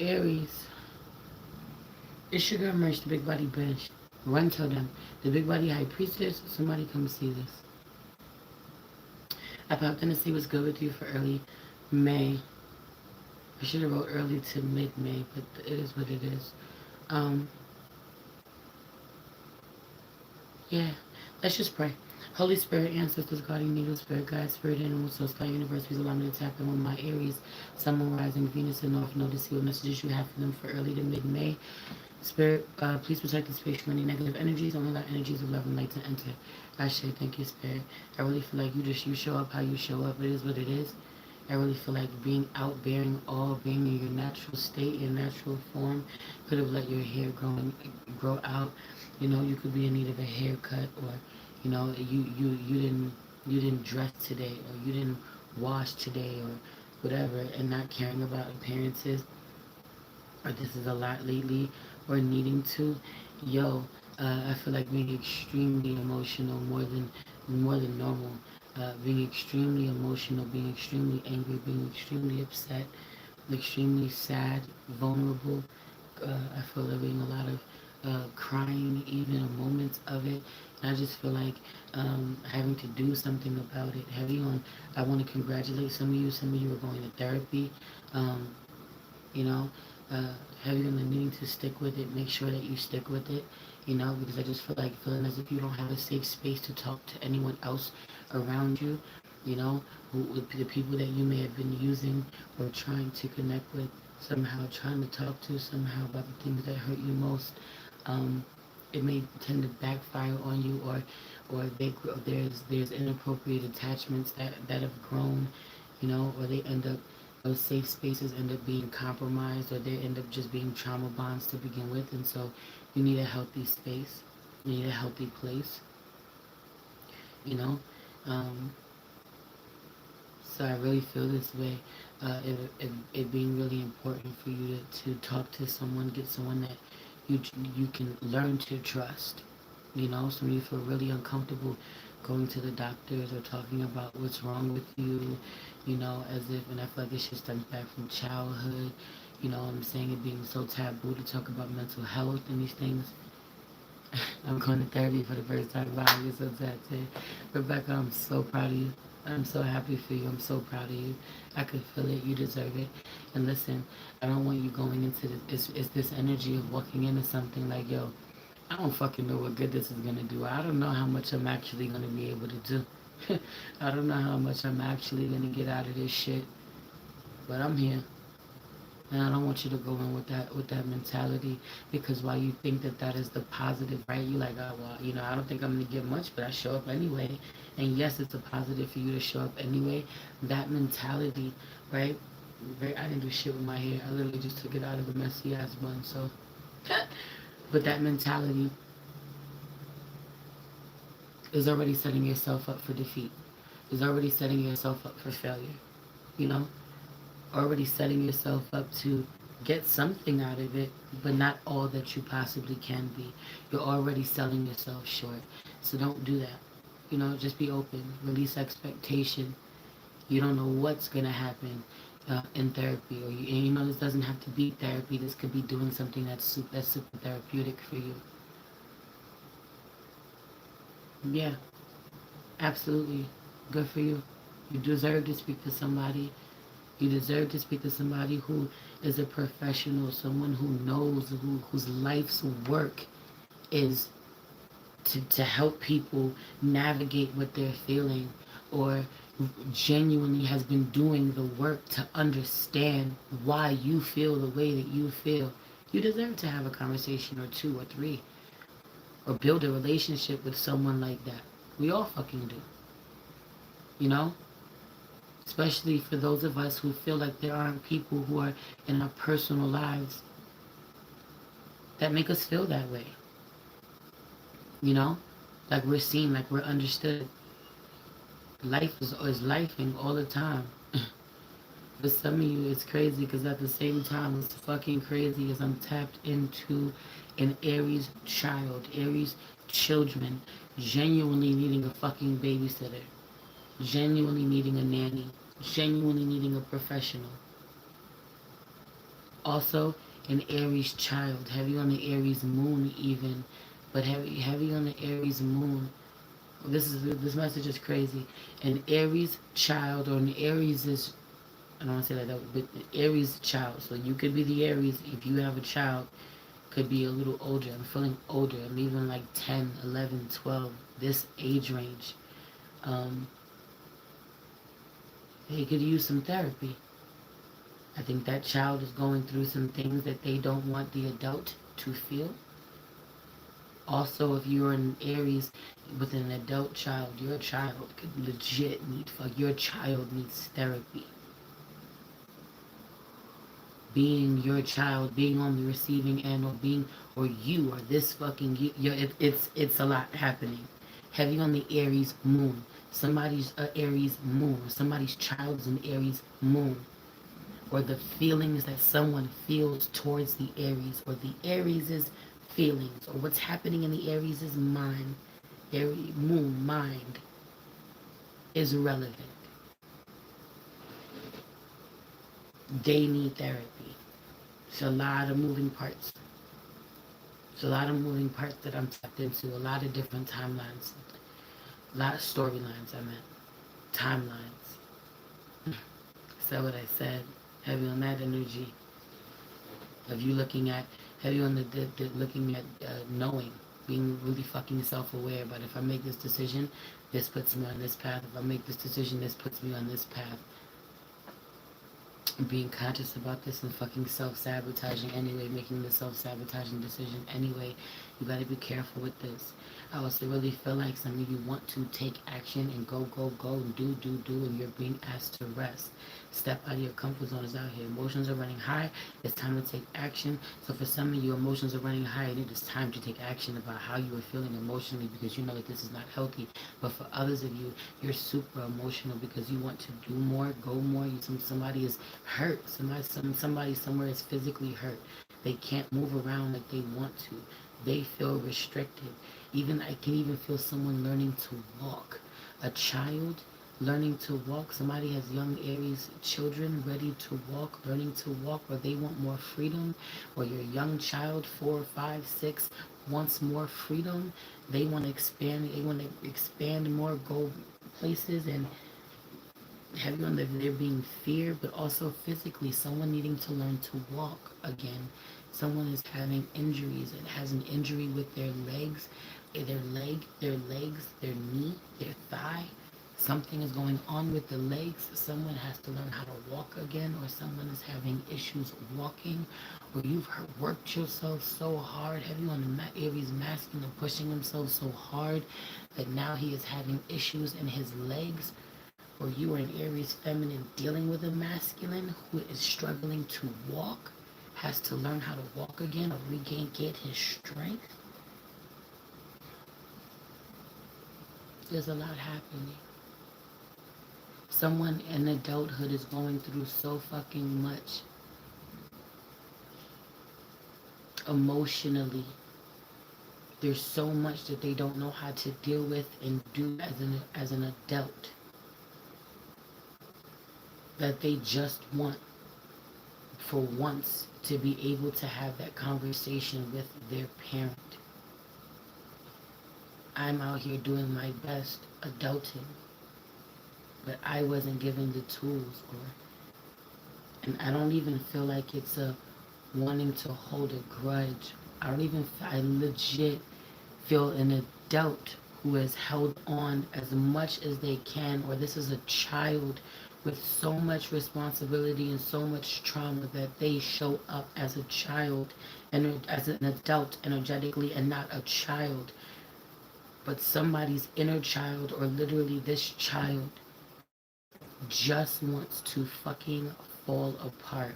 Aries, it's your girl Merch, the Big Body Bitch. Run tell them. The Big Body High Priestess, somebody come see this. I popped in to see what's good with you for early May. I should have wrote early to mid-May, but it is what it is. Um, yeah, let's just pray. Holy Spirit, ancestors, guardian angels, spirit guides, spirit animals, soul, sky, universe, please allow me to tap in with my Aries, Sun, Moon, Rising, Venus, and North Node to see what messages you have for them for early to mid-May. Spirit, please protect the space from any negative energies. Only allow energies of love and light to enter. I say thank you, Spirit. I really feel like you show up how you show up. It is what it is. I really feel like being out, bearing all, being in your natural state, your natural form, could have let your hair grow out. You know, you could be in need of a haircut, or you know, you didn't dress today, or you didn't wash today, or whatever, and not caring about appearances, or this is a lot lately, or needing to, yo, I feel like being extremely emotional, more than normal, being extremely emotional, being extremely angry, being extremely upset, extremely sad, vulnerable. I feel there being a lot of crying, even in moments of it. And I just feel like having to do something about it. Heavy on, I want to congratulate some of you. Some of you are going to therapy. Um, you know, uh, heavy on the needing to stick with it. Make sure that you stick with it, you know, because I just feel like feeling as if you don't have a safe space to talk to anyone else around you, you know, the people that you may have been using or trying to connect with, somehow trying to talk to somehow about the things that hurt you most. Um, it may tend to backfire on you, or there's inappropriate attachments that have grown, you know, or they end up, those safe spaces end up being compromised, or they end up just being trauma bonds to begin with. And so you need a healthy space, you need a healthy place, you know. um, so I really feel this way. It being really important for you to talk to someone, get someone that you you can learn to trust. You know, some of you feel really uncomfortable going to the doctors or talking about what's wrong with you, you know, as if, and I feel like this shit stems back from childhood, you know what I'm saying, it being so taboo to talk about mental health and these things. I'm going to therapy for the first time. Wow, you're so sad today. Rebecca, I'm so proud of you. I'm so happy for you. I'm so proud of you. I could feel it. You deserve it. And listen, I don't want you going into this. It's this energy of walking into something like, yo, I don't fucking know what good this is going to do. I don't know how much I'm actually going to be able to do. I don't know how much I'm actually going to get out of this shit. But I'm here. And I don't want you to go in with that mentality, because while you think that that is the positive, right? You like, oh well, you know, I don't think I'm gonna get much, but I show up anyway. And yes, it's a positive for you to show up anyway. That mentality, right? Very, I didn't do shit with my hair. I literally just took it out of a messy ass bun. So, but that mentality is already setting yourself up for defeat. Is already setting yourself up for failure. You know, already setting yourself up to get something out of it, but not all that you possibly can be. You're already selling yourself short. So don't do that. You know, just be open. Release expectation. You don't know what's going to happen in therapy. Or and you know, this doesn't have to be therapy. This could be doing something that's super therapeutic for you. Yeah, absolutely. Good for you. You deserve to speak to somebody. You deserve to speak to somebody who is a professional, someone who knows, whose life's work is to help people navigate what they're feeling, or genuinely has been doing the work to understand why you feel the way that you feel. You deserve to have a conversation or two or three, or build a relationship with someone like that. We all fucking do, you know? Especially for those of us who feel like there aren't people who are in our personal lives that make us feel that way. You know? Like we're seen, like we're understood. Life is lifing all the time. For some of you, it's crazy because at the same time, it's fucking crazy as I'm tapped into an Aries child, Aries children, genuinely needing a fucking babysitter, genuinely needing a nanny, genuinely needing a professional. Also, an Aries child, heavy on the Aries moon even, but heavy on the Aries moon. This message is crazy. An Aries child, or an Aries is, I don't want to say that, but an Aries child. So you could be the Aries if you have a child. Could be a little older. I'm feeling older. I'm even like 10, 11, 12. This age range. Um, they could use some therapy. I think that child is going through some things that they don't want the adult to feel. Also, if you're an Aries with an adult child, your child could legit need your child needs therapy. Being your child, being on the receiving end, or you, or this fucking you, it's a lot happening. Heavy on the Aries moon. Somebody's Aries moon. Somebody's child's an Aries moon. Or the feelings that someone feels towards the Aries, or the Aries' feelings, or what's happening in the Aries' mind, Aries moon mind, is relevant. They need therapy. It's a lot of moving parts. It's a lot of moving parts that I'm tapped into. A lot of different timelines. A lot of storylines, I meant. Timelines. Said what I said. Heavy on that energy of you looking at, heavy on the looking at knowing, being really fucking self-aware. But if I make this decision, this puts me on this path. If I make this decision, this puts me on this path. Being conscious about this and fucking self-sabotaging anyway, making the self-sabotaging decision anyway. You gotta be careful with this. I also really feel like some of you want to take action and go, and do, and you're being asked to rest. Step out of your comfort zone is out here. Emotions are running high. It's time to take action. So for some of you, emotions are running high and it is time to take action about how you are feeling emotionally, because you know that this is not healthy. But for others of you, you're super emotional because you want to do more, go more. Somebody is hurt. Somebody somewhere is physically hurt. They can't move around like they want to. They feel restricted. I can even feel someone learning to walk. A child learning to walk. Somebody has young Aries children ready to walk, learning to walk, or they want more freedom. Or your young child, 4, 5, 6, wants more freedom. They want to expand. They want to expand more, go places, and heavy on there being fear, but also physically, someone needing to learn to walk again. Someone is having injuries and has an injury with their legs, their legs, their knee, their thigh. Something is going on with the legs. Someone has to learn how to walk again, or someone is having issues walking, or you've worked yourself so hard, heavy on the Aries masculine, pushing himself so hard that now he is having issues in his legs. Or you are an Aries feminine dealing with a masculine who is struggling to walk, has to learn how to walk again or get his strength. There's a lot happening. Someone in adulthood is going through so fucking much emotionally. There's so much that they don't know how to deal with and do as an adult, that they just want for once to be able to have that conversation with their parent. I'm out here doing my best adulting, but I wasn't given the tools, and I don't even feel like it's a wanting to hold a grudge. I legit feel an adult who has held on as much as they can, or this is a child with so much responsibility and so much trauma that they show up as a child and as an adult energetically and not a child, but somebody's inner child, or literally this child just wants to fucking fall apart,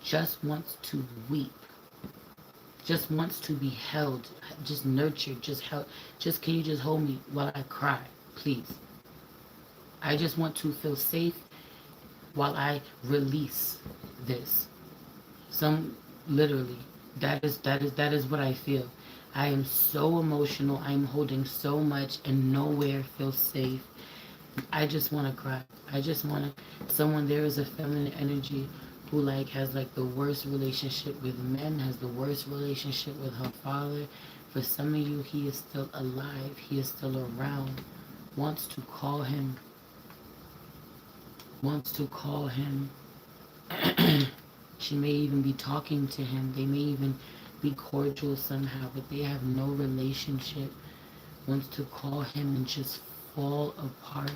just wants to weep, just wants to be held, just nurtured, just held. Just, can you just hold me while I cry, please? I just want to feel safe while I release this. Literally, that is what I feel. I am so emotional. I'm holding so much and nowhere feels safe. I just want to cry. I just want to, there is a feminine energy who like has like the worst relationship with men, has the worst relationship with her father. For some of you, he is still alive. He is still around. Wants to call him. Wants to call him. She may even be talking to him. They may even be cordial somehow, but they have no relationship. Wants to call him and just fall apart.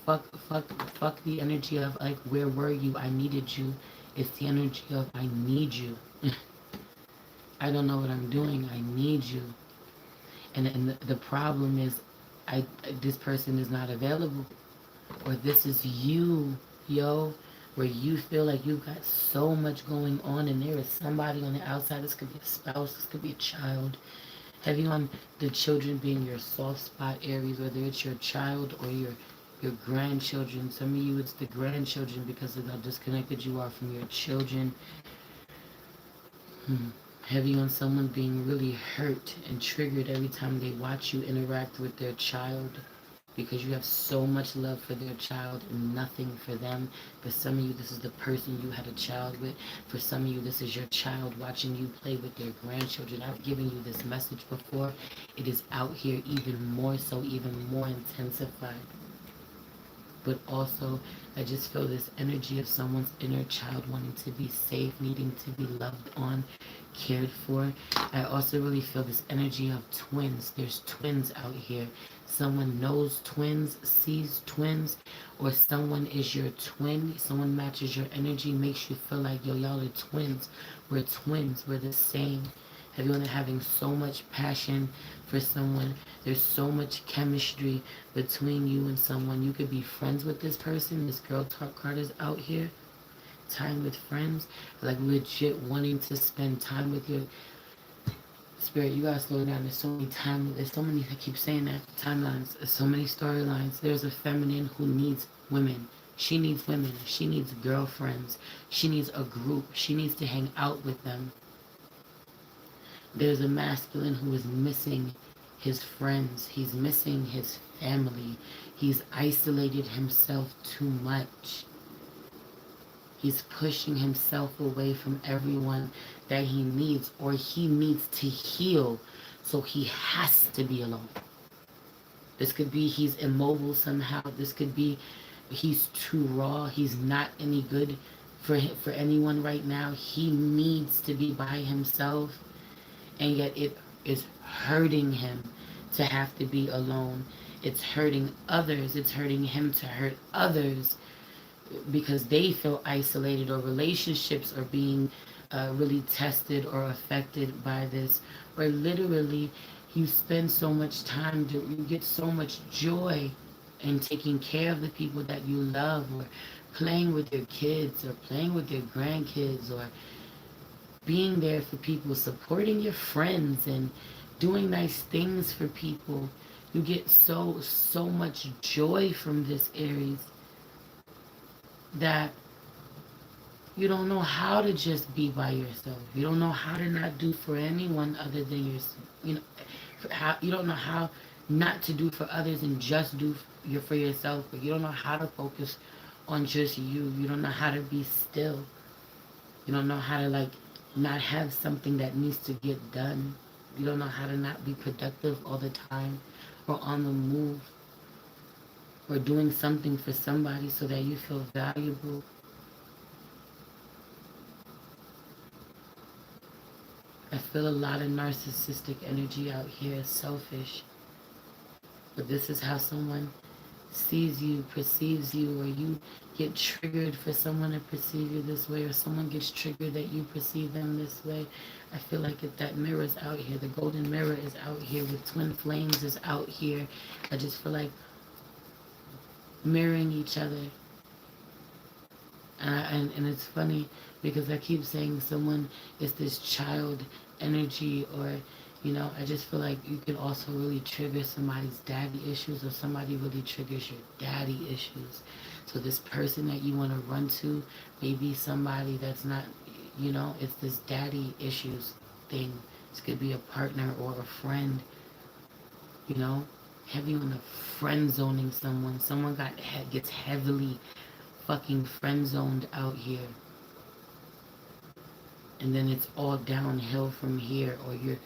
Fuck the energy of like, where were you? I needed you. It's the energy of I need you. I don't know what I'm doing. I need you. And the problem is, this person is not available, or this is you, yo, where you feel like you've got so much going on, and there is somebody on the outside. This could be a spouse. This could be a child. Heavy on the children being your soft spot, Aries, whether it's your child or your grandchildren. Some of you, it's the grandchildren because of how disconnected you are from your children. Heavy on someone being really hurt and triggered every time they watch you interact with their child, because you have so much love for their child and nothing for them. For some of you, this is the person you had a child with. For some of you, this is your child watching you play with their grandchildren. I've given you this message before. It is out here even more so, even more intensified. But also, I just feel this energy of someone's inner child wanting to be safe, needing to be loved on, cared for. I also really feel this energy of twins. There's twins out here. Someone knows twins, sees twins, or someone is your twin. Someone matches your energy, makes you feel like, yo, y'all are twins. We're twins. We're the same. Everyone having so much passion for someone. There's so much chemistry between you and someone. You could be friends with this person. This girl talk card is out here. Time with friends. Like legit wanting to spend time with your spirit. You gotta slow down. There's so many there's so many, I keep saying that, timelines. There's so many storylines. There's a feminine who needs women. She needs women. She needs girlfriends. She needs a group. She needs to hang out with them. There's a masculine who is missing his friends. He's missing his family. He's isolated himself too much. He's pushing himself away from everyone that he needs, or he needs to heal, so he has to be alone. This could be he's immobile somehow. This could be he's too raw. He's not any good for anyone right now. He needs to be by himself. And yet it is hurting him to have to be alone. It's hurting others. It's hurting him to hurt others because they feel isolated, or relationships are being really tested or affected by this. Or literally, you spend so much time, you get so much joy in taking care of the people that you love, or playing with your kids, or playing with your grandkids, or being there for people, supporting your friends, and doing nice things for people. You get so much joy from this, Aries, that you don't know how to just be by yourself. You don't know how to not do for anyone other than yourself. You don't know how not to do for others and just do for yourself. But you don't know how to focus on just you. You don't know how to be still. You don't know how to like not have something that needs to get done. You don't know how to not be productive all the time, or on the move, or doing something for somebody so that you feel valuable. I feel a lot of narcissistic energy out here, selfish. But this is how someone sees you, perceives you, or you get triggered for someone to perceive you this way, or someone gets triggered that you perceive them this way. I feel like if that mirror's out here, the golden mirror is out here, with twin flames is out here. I just feel like mirroring each other. And it's funny because I keep saying someone is this child energy, or I just feel like you can also really trigger somebody's daddy issues, or somebody really triggers your daddy issues. So this person that you want to run to may be somebody that's not, it's this daddy issues thing. This could be a partner or a friend, heavy on the friend zoning someone. Someone gets heavily fucking friend zoned out here, and then it's all downhill from here, or you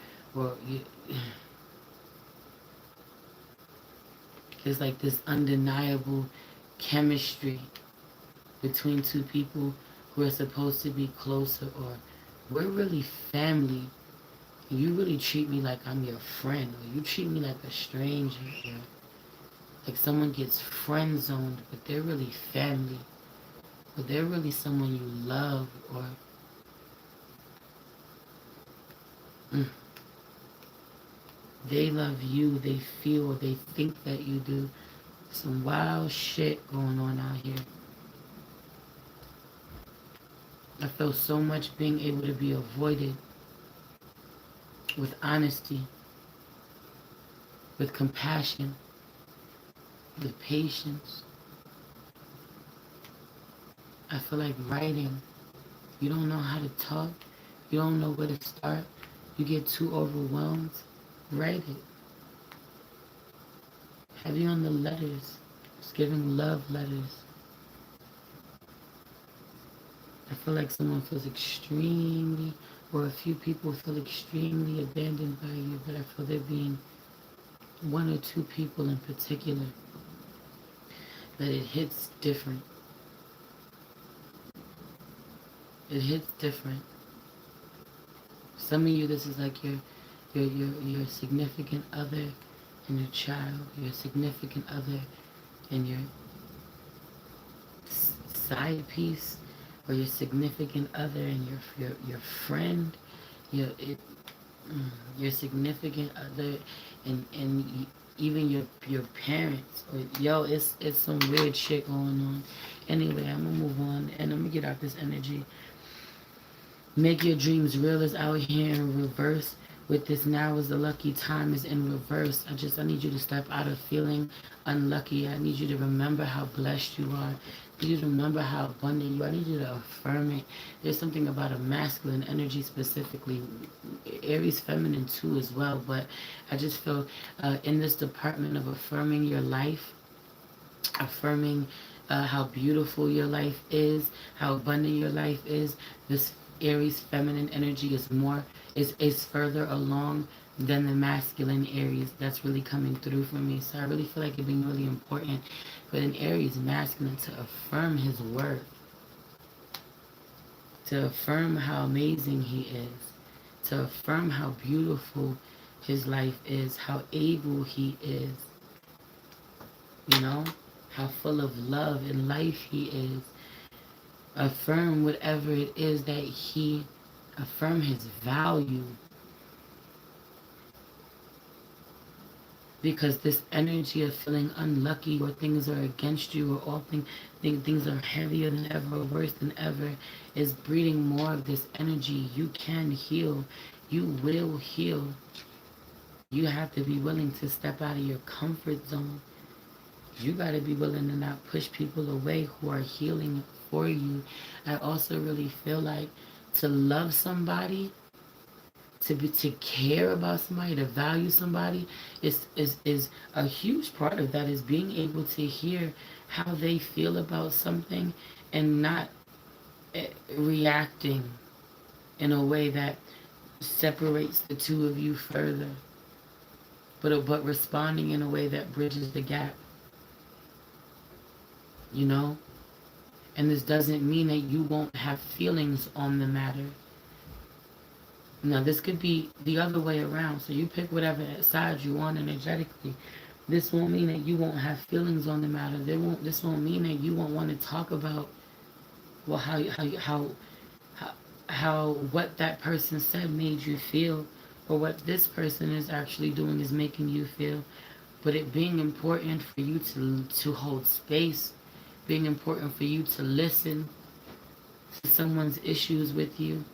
there's like this undeniable chemistry between two people who are supposed to be closer, or we're really family. You really treat me like I'm your friend, or you treat me like a stranger, or like someone gets friend zoned, but they're really family, or they're really someone you love, or mm, they love you, they feel, or they think that you do. Some wild shit going on out here. I feel so much being able to be avoided with honesty, with compassion, with patience. I feel like writing. You don't know how to talk. You don't know where to start. You get too overwhelmed. Write it. Have you on the letters. Just giving love letters. I feel like someone feels extremely, or a few people feel extremely abandoned by you, but I feel there being one or two people in particular that it hits different. It hits different. Some of you, this is like your significant other and your child, your significant other and your side piece, or your significant other and your friend, your it, your significant other, and even your parents. Or yo, it's some weird shit going on. Anyway, I'm gonna move on and I'm gonna get out this energy. Make your dreams real is out here in reverse. With this, now is the lucky time is in reverse. I need you to step out of feeling unlucky. I need you to remember how blessed you are. I need you to remember how abundant you are. I need you to affirm it. There's something about a masculine energy specifically. Aries feminine too as well. But I just feel in this department of affirming your life, affirming how beautiful your life is, how abundant your life is. This Aries feminine energy is further along than the masculine Aries that's really coming through for me. So I really feel like it being really important for an Aries masculine to affirm his worth, to affirm how amazing he is, to affirm how beautiful his life is, how able he is, you know, how full of love and life he is. Affirm whatever it is that he, affirm his value. Because this energy of feeling unlucky, or things are against you, or all things are heavier than ever, or worse than ever, is breeding more of this energy. You can heal. You will heal. You have to be willing to step out of your comfort zone. You got to be willing to not push people away who are healing for you. I also really feel like to love somebody, to care about somebody, to value somebody, is a huge part of that, is being able to hear how they feel about something and not reacting in a way that separates the two of you further, but responding in a way that bridges the gap, you know? And this doesn't mean that you won't have feelings on the matter. Now, this could be the other way around. So you pick whatever side you want energetically. This won't mean that you won't have feelings on the matter. This won't mean that you won't want to talk about, well, how what that person said made you feel, or what this person is actually doing is making you feel. But it being important for you to hold space, being important for you to listen to someone's issues with you,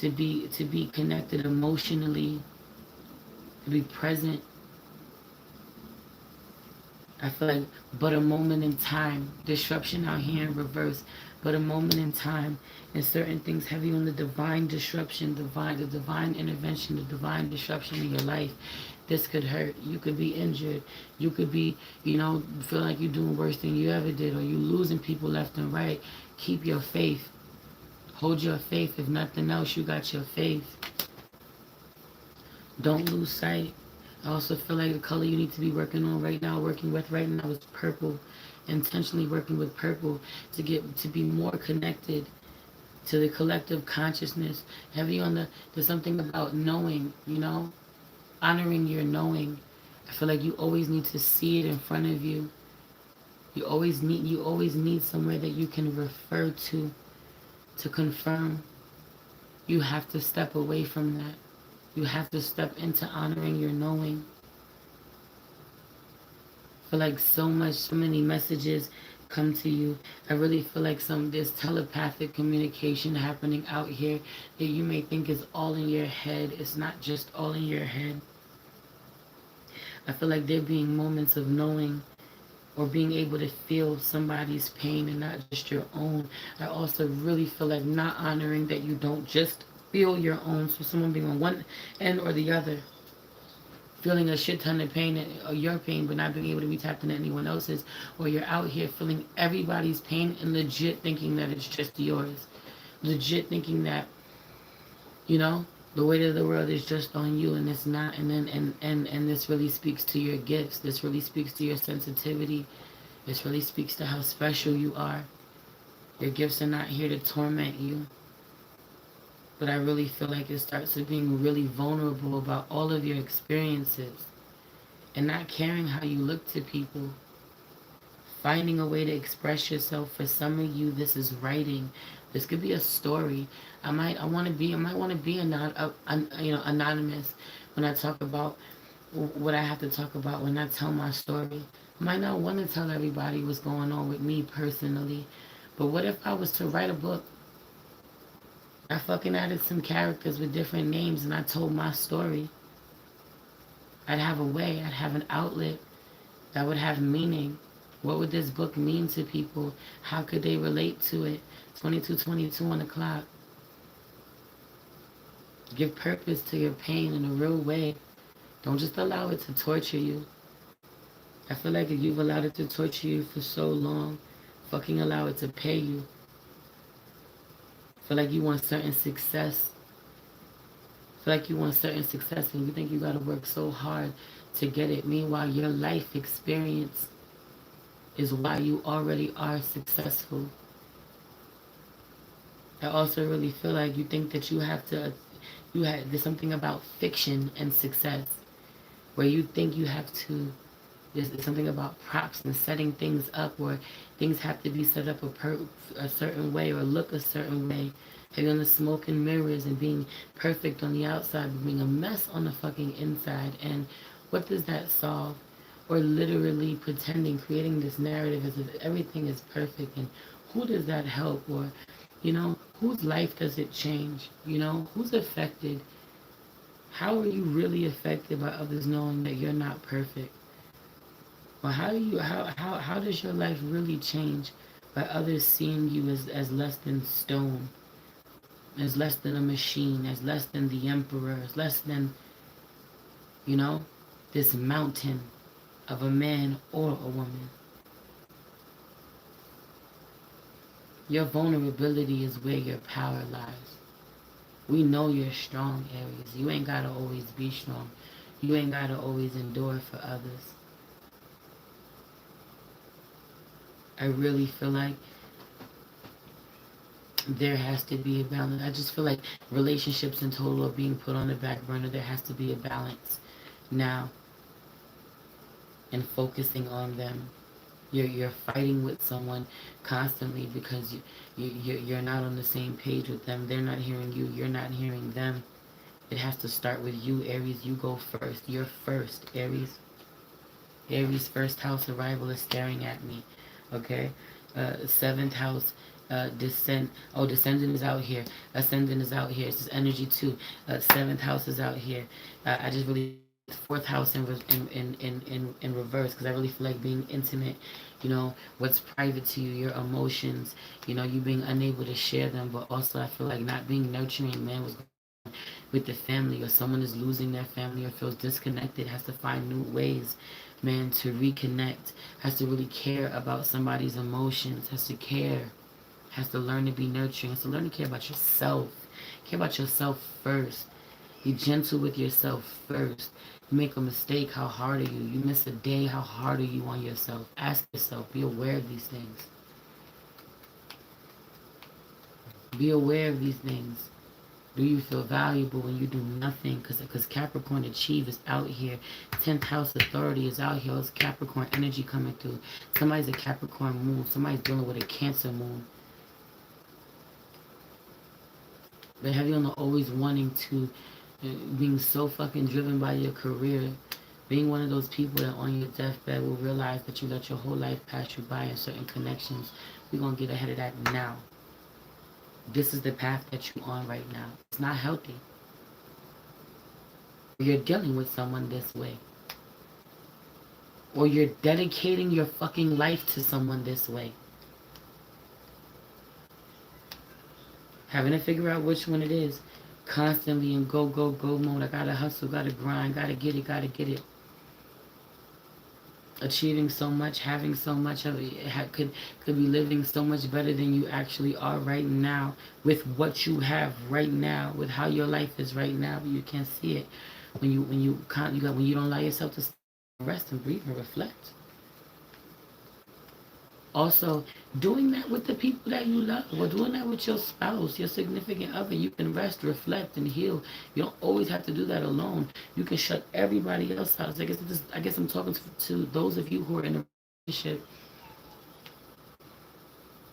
to be connected emotionally, to be present. I feel like but a moment in time, disruption out here in reverse, but a moment in time, and certain things heavy on the divine disruption, the divine intervention, the divine disruption in your life. This could hurt. You could be injured. You could be, feel like you're doing worse than you ever did, or you losing people left and right. Keep your faith. Hold your faith. If nothing else, you got your faith. Don't lose sight. I also feel like the color you need to be working on right now, working with right now, is purple. Intentionally working with purple to be more connected to the collective consciousness. Heavy on there's something about knowing, honoring your knowing. I feel like you always need to see it in front of you. You always need somewhere that you can refer to confirm. You have to step away from that. You have to step into honoring your knowing. I feel like so many messages come to you. I really feel like there's telepathic communication happening out here that you may think is all in your head. It's not just all in your head. I feel like there being moments of knowing or being able to feel somebody's pain and not just your own. I also really feel like not honoring that you don't just feel your own. So someone being on one end or the other, feeling a shit ton of pain, or your pain, but not being able to be tapped into anyone else's, or you're out here feeling everybody's pain and legit thinking that it's just yours. Legit thinking that, the weight of the world is just on you, and it's not. And then and this really speaks to your gifts. This really speaks to your sensitivity. This really speaks to how special you are. Your gifts are not here to torment you. But I really feel like it starts with being really vulnerable about all of your experiences and not caring how you look to people. Finding a way to express yourself. For some of you, this is writing. This could be a story. I might want to be anonymous when I talk about what I have to talk about when I tell my story. I might not want to tell everybody what's going on with me personally, but what if I was to write a book? I fucking added some characters with different names and I told my story. I'd have a way, I'd have an outlet that would have meaning. What would this book mean to people? How could they relate to it? 2222 on the clock. Give purpose to your pain in a real way. Don't just allow it to torture you. I feel like if you've allowed it to torture you for so long, fucking allow it to pay you. I feel like you want certain success. I feel like you want certain success and you think you gotta work so hard to get it. Meanwhile, your life experience is why you already are successful. I also really feel like you think that there's something about fiction and success where you think you have to, there's something about props and setting things up where things have to be set up a certain way or look a certain way. Having on the smoke and mirrors and being perfect on the outside but being a mess on the fucking inside. And what does that solve? Or literally pretending, creating this narrative as if everything is perfect. And who does that help? Or, whose life does it change? Who's affected? How are you really affected by others knowing that you're not perfect? Or how does your life really change by others seeing you as less than stone, as less than a machine, as less than the emperor, as less than, this mountain of a man or a woman? Your vulnerability is where your power lies. We know you're strong, Aries. You ain't gotta always be strong. You ain't gotta always endure for others. I really feel like there has to be a balance. I just feel like relationships in total are being put on the back burner. There has to be a balance now and focusing on them. You're fighting with someone constantly because you're not on the same page with them. They're not hearing you. You're not hearing them. It has to start with you, Aries. You go first. You're first, Aries. Aries' first house arrival is staring at me. Okay? Seventh house, descent. Oh, descendant is out here. Ascendant is out here. It's just energy too. Seventh house is out here. I just really fourth house in reverse because I really feel like being intimate. What's private to you, your emotions. You being unable to share them, but also I feel like not being nurturing. Man, what's going on? with the family, or someone is losing their family or feels disconnected, has to find new ways, man, to reconnect, has to really care about somebody's emotions, has to care, has to learn to be nurturing, has to learn to care about yourself. Care about yourself first. Be gentle with yourself first. You make a mistake, how hard are you? You miss a day, how hard are you on yourself? Ask yourself. Be aware of these things. Be aware of these things. Do you feel valuable when you do nothing? Because Capricorn Achieve is out here. 10th house authority is out here. It's Capricorn energy coming through. Somebody's a Capricorn moon. Somebody's dealing with a Cancer moon. They have you on the always wanting to, being so fucking driven by your career. Being one of those people that on your deathbed will realize that you let your whole life pass you by in certain connections. We're going to get ahead of that now. This is the path that you're on right now. It's not healthy. You're dealing with someone this way. Or you're dedicating your fucking life to someone this way. Having to figure out which one it is. Constantly in go, go, go mode. I gotta hustle, gotta grind, gotta get it, gotta get it. Achieving so much, having so much of it, could be living so much better than you actually are right now, with what you have right now, with how your life is right now, but you can't see it. When you don't allow yourself to rest and breathe and reflect. Also, doing that with the people that you love, or doing that with your spouse, your significant other, you can rest, reflect, and heal. You don't always have to do that alone. You can shut everybody else out. I guess I'm talking to those of you who are in a relationship,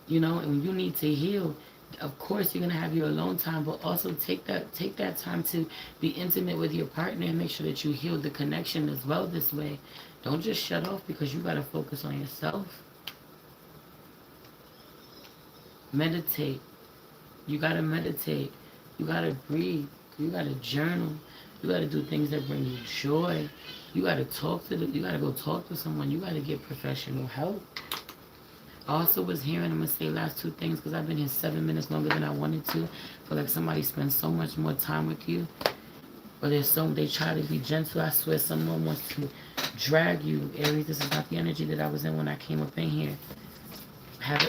and when you need to heal, of course you're gonna have your alone time, but also take that time to be intimate with your partner and make sure that you heal the connection as well this way. Don't just shut off because you gotta focus on yourself. Meditate. You gotta meditate. You gotta breathe. You gotta journal. You gotta do things that bring you joy. You gotta you gotta go talk to someone. You gotta get professional help. I also was hearing, I'm gonna say last two things because I've been here 7 minutes longer than I wanted to. I feel like somebody spends so much more time with you. But they try to be gentle. I swear someone wants to drag you. Aries, this is not the energy that I was in when I came up in here.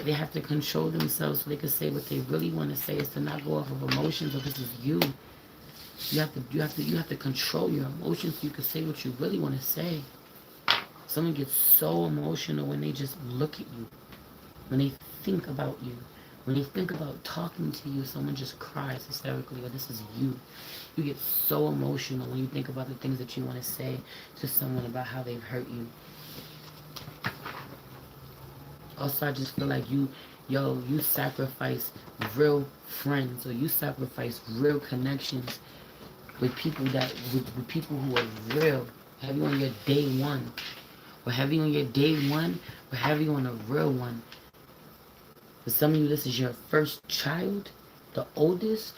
They have to control themselves so they can say what they really want to say, is to not go off of emotions. Or this is you. You have to control your emotions so you can say what you really want to say. Someone gets so emotional when they just look at you, when they think about you, when they think about talking to you. Someone just cries hysterically, or this is you. You get so emotional when you think about the things that you want to say to someone about how they've hurt you. Also, I just feel like you sacrifice real friends, or you sacrifice real connections with people with people who are real. Have you on your day one, or have you on your day one, or have you on a real one? For some of you, this is your first child, the oldest,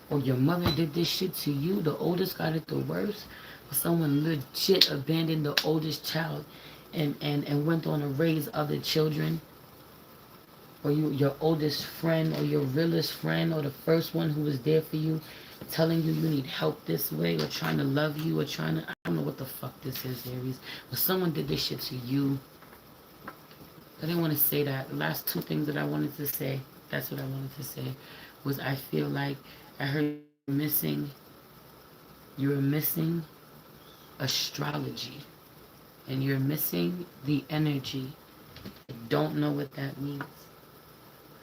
or your mother did this shit to you. The oldest got it the worst. Or someone legit abandoned the oldest child and went on to raise other children. Or your oldest friend, or your realest friend, or the first one who was there for you, telling you need help this way, or trying to love you, or trying to, I don't know what the fuck this is, Aries. But someone did this shit to you. I didn't want to say that. The last two things that I wanted to say, that's what I wanted to say, was I feel like I heard you were missing astrology. And you're missing the energy. I don't know what that means.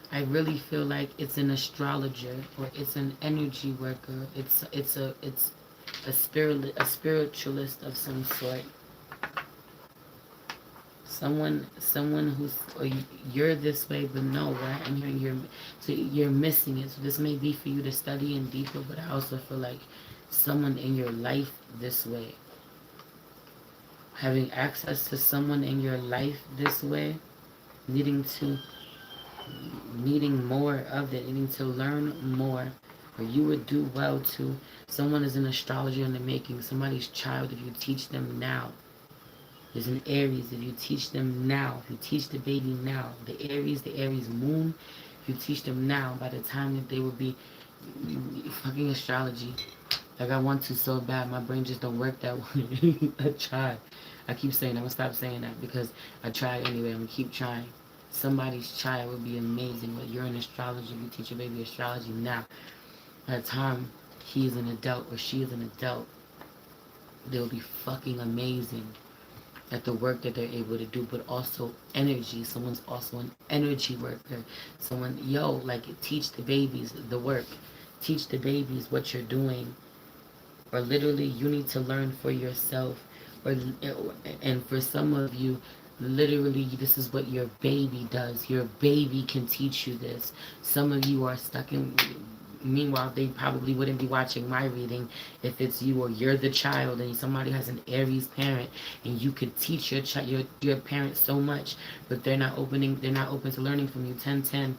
I really feel like it's an astrologer, or it's an energy worker. It's a spiritualist of some sort. Someone who's, or you're this way, but no, right? I'm hearing you're missing it. So this may be for you to study in deeper, but I also feel like someone in your life this way, having access to someone in your life this way, needing more of it, needing to learn more, or you would do well to. Someone is an astrologer in the making, somebody's child, if you teach them now. There's an Aries, if you teach them now, if you teach the baby now, the Aries moon, if you teach them now, by the time that they will be Fucking astrology. Like I want to so bad, my brain just don't work that way. I try. I keep saying I'm gonna stop saying that because I try anyway. I'm gonna keep trying. Somebody's child would be amazing. But you're an astrologer, you teach your baby astrology now. By the time he is an adult or she is an adult, they'll be fucking amazing at the work that they're able to do, but also energy. Someone's also an energy worker. Someone, like teach the babies the work. Teach the babies what you're doing. Or literally, you need to learn for yourself. Or and for some of you, literally, this is what your baby does. Your baby can teach you this. Some of you are stuck in. Meanwhile, they probably wouldn't be watching my reading if it's you or you're the child and somebody has an Aries parent and you could teach your parent so much, but they're not open to learning from you. 1010.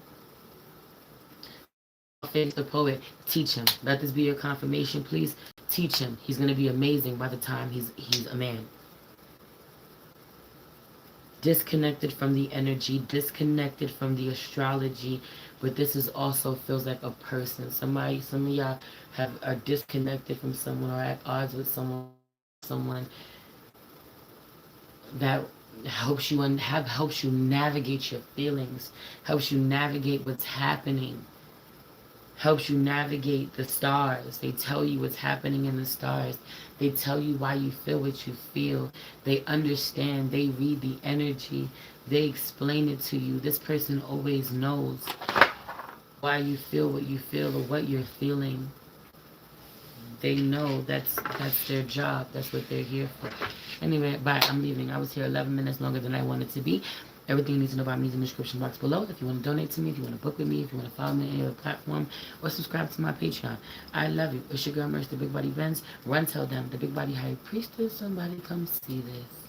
Face the poet, teach him. Let this be your confirmation, please. Teach him. He's gonna be amazing by the time he's a man. Disconnected from the energy, disconnected from the astrology, but this is also feels like a person. Some of y'all are disconnected from someone or at odds with someone that helps you navigate your feelings, helps you navigate what's happening, helps you navigate the stars. They tell you what's happening in the stars. They tell you why you feel what you feel. They understand. They read the energy. They explain it to you. This person always knows why you feel what you feel or what you're feeling. They know that's their job. That's what they're here for. Anyway, bye. I'm leaving. I was here 11 minutes longer than I wanted to be. Everything you need to know about me is in the description box below. If you want to donate to me, if you want to book with me, if you want to follow me on any other platform, or subscribe to my Patreon. I love you. It's your girl, Mercy, the Big Body Benz. Run, tell them, the Big Body High Priestess. Somebody come see this.